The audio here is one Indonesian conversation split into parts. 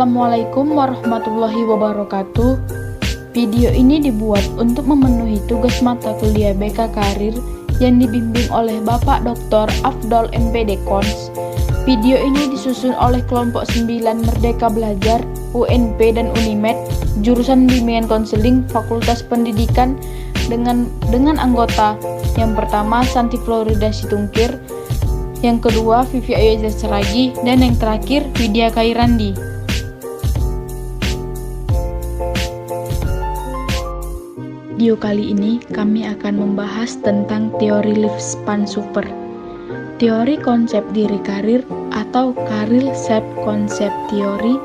Assalamualaikum warahmatullahi wabarakatuh. Video ini dibuat untuk memenuhi tugas mata kuliah BK Karir yang dibimbing oleh Bapak Dr. Afdol MPD Kons. Video ini disusun oleh kelompok 9 Merdeka Belajar, UNP dan Unimed, jurusan Bimbingan Konseling Fakultas Pendidikan dengan anggota yang pertama Santi Florida Situngkir, yang kedua Vivi Ayu Seragi, dan yang terakhir Widya Kairandi. Video kali ini kami akan membahas tentang teori lifespan super. Teori konsep diri karir atau career self concept theory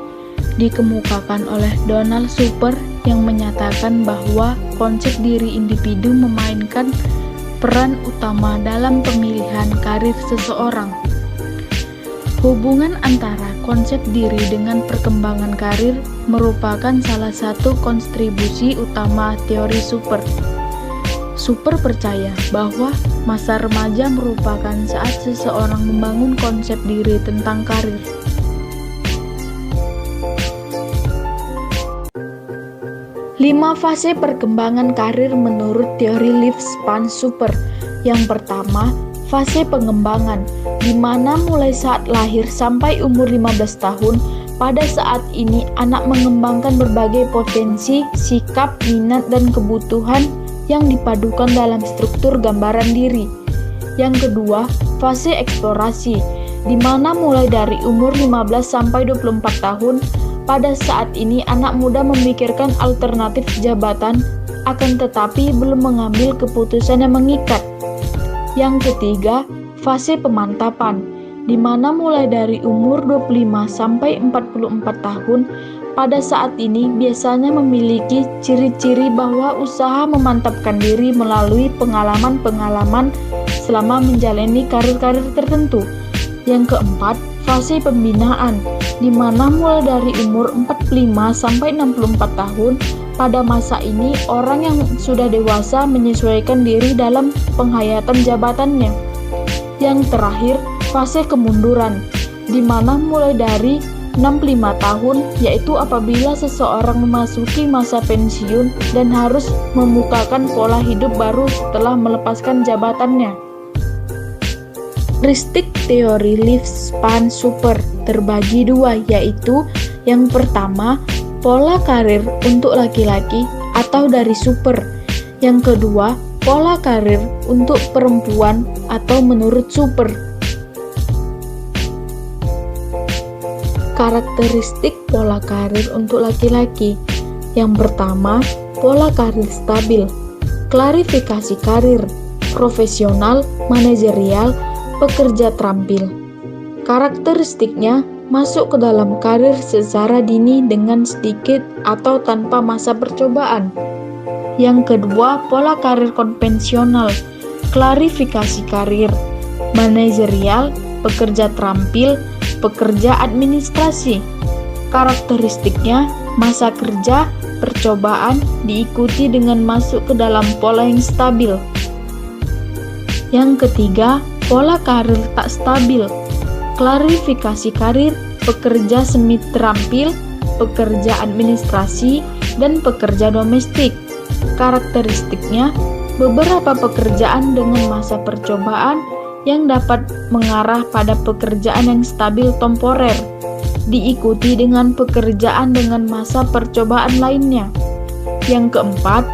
dikemukakan oleh Donald Super yang menyatakan bahwa konsep diri individu memainkan peran utama dalam pemilihan karir seseorang. Hubungan antara konsep diri dengan perkembangan karir merupakan salah satu kontribusi utama teori Super. Super percaya bahwa masa remaja merupakan saat seseorang membangun konsep diri tentang karir. Lima fase perkembangan karir menurut teori lifespan Super. Yang pertama, fase pengembangan, di mana mulai saat lahir sampai umur 15 tahun, pada saat ini anak mengembangkan berbagai potensi, sikap, minat, dan kebutuhan yang dipadukan dalam struktur gambaran diri. Yang kedua, fase eksplorasi, di mana mulai dari umur 15 sampai 24 tahun, pada saat ini anak muda memikirkan alternatif jabatan, akan tetapi belum mengambil keputusan yang mengikat. Yang ketiga, fase pemantapan, di mana mulai dari umur 25 sampai 44 tahun, pada saat ini biasanya memiliki ciri-ciri bahwa usaha memantapkan diri melalui pengalaman-pengalaman selama menjalani karir-karir tertentu. Yang keempat, fase pembinaan, di mana mulai dari umur 45 sampai 64 tahun, pada masa ini, orang yang sudah dewasa menyesuaikan diri dalam penghayatan jabatannya. Yang terakhir, fase kemunduran, di mana mulai dari 65 tahun, yaitu apabila seseorang memasuki masa pensiun dan harus memukakan pola hidup baru setelah melepaskan jabatannya. Karakteristik teori lifespan super terbagi dua, yaitu yang pertama, pola karir untuk laki-laki atau dari super. Yang kedua, pola karir untuk perempuan atau menurut super. Karakteristik pola karir untuk laki-laki. Yang pertama, pola karir stabil, klarifikasi karir, profesional, manajerial, pekerja terampil. Karakteristiknya masuk ke dalam karir secara dini dengan sedikit atau tanpa masa percobaan. Yang kedua, pola karir konvensional, klarifikasi karir, manajerial, pekerja terampil, pekerja administrasi. Karakteristiknya, masa kerja, percobaan diikuti dengan masuk ke dalam pola yang stabil. Yang ketiga, pola karir tak stabil, klarifikasi karir, pekerja semi terampil, pekerja administrasi, dan pekerja domestik. Karakteristiknya, beberapa pekerjaan dengan masa percobaan yang dapat mengarah pada pekerjaan yang stabil temporer, diikuti dengan pekerjaan dengan masa percobaan lainnya. Yang keempat,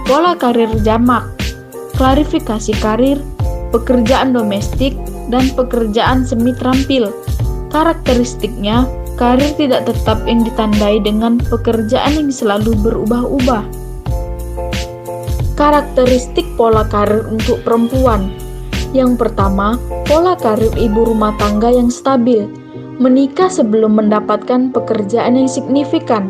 pola karir jamak, klarifikasi karir, pekerjaan domestik, dan pekerjaan semi terampil. Karakteristiknya, karir tidak tetap yang ditandai dengan pekerjaan yang selalu berubah-ubah. Karakteristik pola karir untuk perempuan. Yang pertama, pola karir ibu rumah tangga yang stabil, menikah sebelum mendapatkan pekerjaan yang signifikan.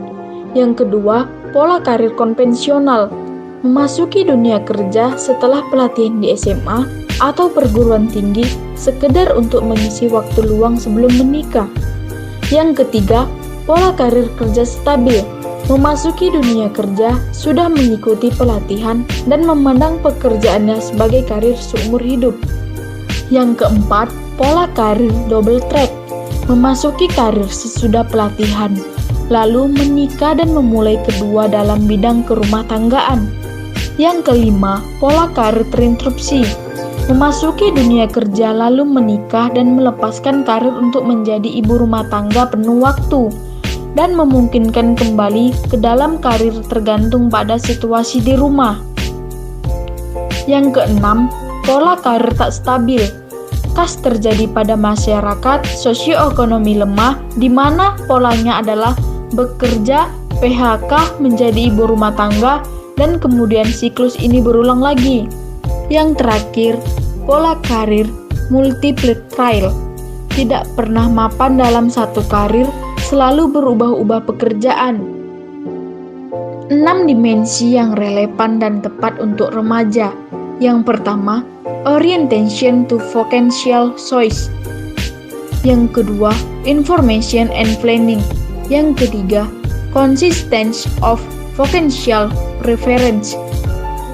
Yang kedua, pola karir konvensional, memasuki dunia kerja setelah pelatihan di SMA atau perguruan tinggi sekedar untuk mengisi waktu luang sebelum menikah. Yang ketiga, pola karir kerja stabil, memasuki dunia kerja sudah mengikuti pelatihan dan memandang pekerjaannya sebagai karir seumur hidup. Yang keempat, pola karir double track, memasuki karir sesudah pelatihan, lalu menikah dan memulai kedua dalam bidang kerumah tanggaan. Yang kelima, pola karir terinterupsi. Memasuki dunia kerja lalu menikah dan melepaskan karir untuk menjadi ibu rumah tangga penuh waktu dan memungkinkan kembali ke dalam karir tergantung pada situasi di rumah. Yang keenam, pola karir tak stabil. Khas terjadi pada masyarakat sosioekonomi lemah di mana polanya adalah bekerja, PHK, menjadi ibu rumah tangga, dan kemudian siklus ini berulang lagi. Yang terakhir, pola karir multilateral. Tidak pernah mapan dalam satu karir, selalu berubah-ubah pekerjaan. 6 dimensi yang relevan dan tepat untuk remaja. Yang pertama, orientation to vocational choice. Yang kedua, information and planning. Yang ketiga, consistency of vocational preference.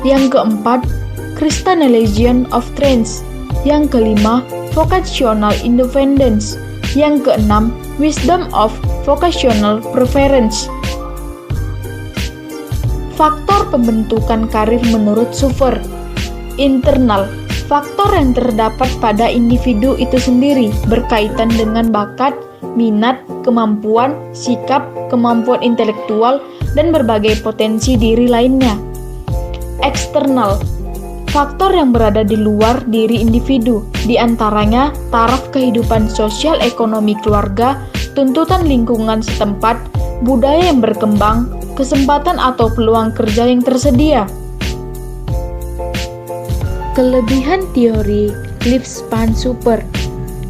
Yang keempat, crystallization of trends. Yang kelima, vocational independence. Yang keenam, wisdom of vocational preference. Faktor pembentukan karir menurut Super. Internal, faktor yang terdapat pada individu itu sendiri berkaitan dengan bakat, minat, kemampuan, sikap, kemampuan intelektual, dan berbagai potensi diri lainnya. Eksternal, faktor yang berada di luar diri individu, di antaranya taraf kehidupan sosial ekonomi keluarga, tuntutan lingkungan setempat, budaya yang berkembang, kesempatan atau peluang kerja yang tersedia. Kelebihan teori lifespan super.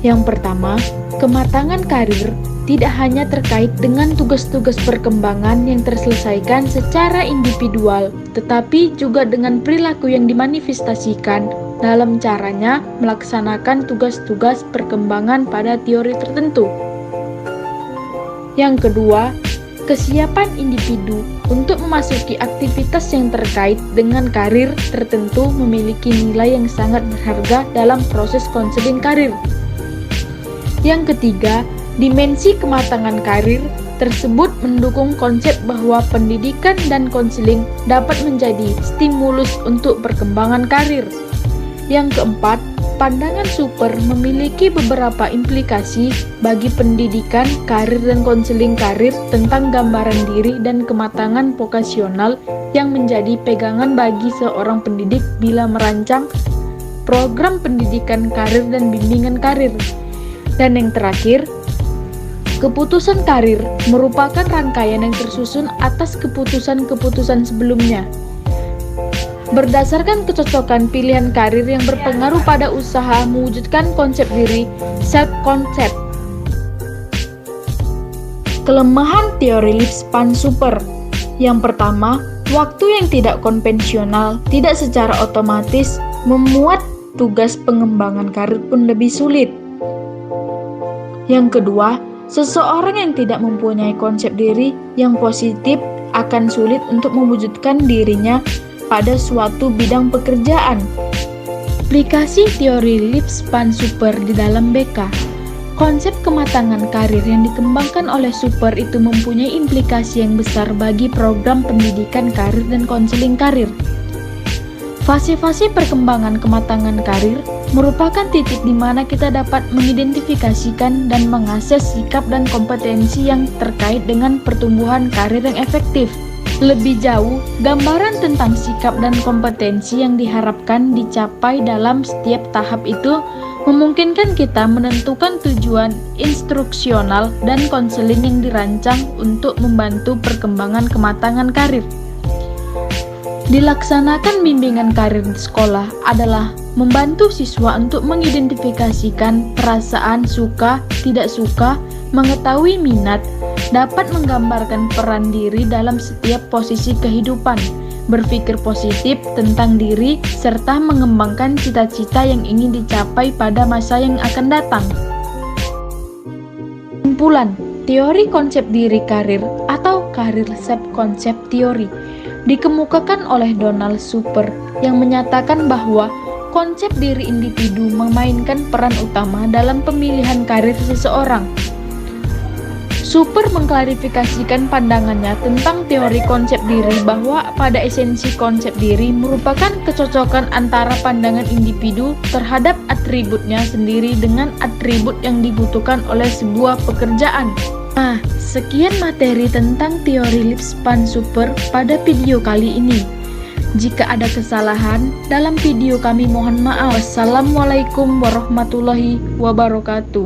Yang pertama, kematangan karir tidak hanya terkait dengan tugas-tugas perkembangan yang terselesaikan secara individual, tetapi juga dengan perilaku yang dimanifestasikan dalam caranya melaksanakan tugas-tugas perkembangan pada teori tertentu. Yang kedua, kesiapan individu untuk memasuki aktivitas yang terkait dengan karir tertentu memiliki nilai yang sangat berharga dalam proses konseling karir. Yang ketiga, dimensi kematangan karir tersebut mendukung konsep bahwa pendidikan dan konseling dapat menjadi stimulus untuk perkembangan karir. Yang keempat, pandangan Super memiliki beberapa implikasi bagi pendidikan, karir, dan konseling karir tentang gambaran diri dan kematangan vokasional yang menjadi pegangan bagi seorang pendidik bila merancang program pendidikan karir dan bimbingan karir. Dan yang terakhir, keputusan karir merupakan rangkaian yang tersusun atas keputusan-keputusan sebelumnya. Berdasarkan kecocokan pilihan karir yang berpengaruh pada usaha mewujudkan konsep diri, self-concept. Kelemahan teori lifespan Super. Yang pertama, waktu yang tidak konvensional tidak secara otomatis memuat tugas pengembangan karir pun lebih sulit. Yang kedua, seseorang yang tidak mempunyai konsep diri yang positif akan sulit untuk mewujudkan dirinya pada suatu bidang pekerjaan. Aplikasi teori lifespan Super di dalam BK. Konsep kematangan karir yang dikembangkan oleh Super itu mempunyai implikasi yang besar bagi program pendidikan karir dan konseling karir. Fase-fase perkembangan kematangan karir merupakan titik di mana kita dapat mengidentifikasikan dan mengakses sikap dan kompetensi yang terkait dengan pertumbuhan karir yang efektif. Lebih jauh, gambaran tentang sikap dan kompetensi yang diharapkan dicapai dalam setiap tahap itu memungkinkan kita menentukan tujuan instruksional dan konseling yang dirancang untuk membantu perkembangan kematangan karir. Dilaksanakan bimbingan karir di sekolah adalah membantu siswa untuk mengidentifikasikan perasaan suka, tidak suka, mengetahui minat, dapat menggambarkan peran diri dalam setiap posisi kehidupan, berpikir positif tentang diri, serta mengembangkan cita-cita yang ingin dicapai pada masa yang akan datang. Kesimpulan, teori konsep diri karir atau karir self-concept theory dikemukakan oleh Donald Super yang menyatakan bahwa konsep diri individu memainkan peran utama dalam pemilihan karir seseorang. Super mengklarifikasikan pandangannya tentang teori konsep diri bahwa pada esensi konsep diri merupakan kecocokan antara pandangan individu terhadap atributnya sendiri dengan atribut yang dibutuhkan oleh sebuah pekerjaan. Nah, sekian materi tentang teori lifespan super pada video kali ini. Jika ada kesalahan dalam video kami mohon maaf. Wassalamualaikum warahmatullahi wabarakatuh.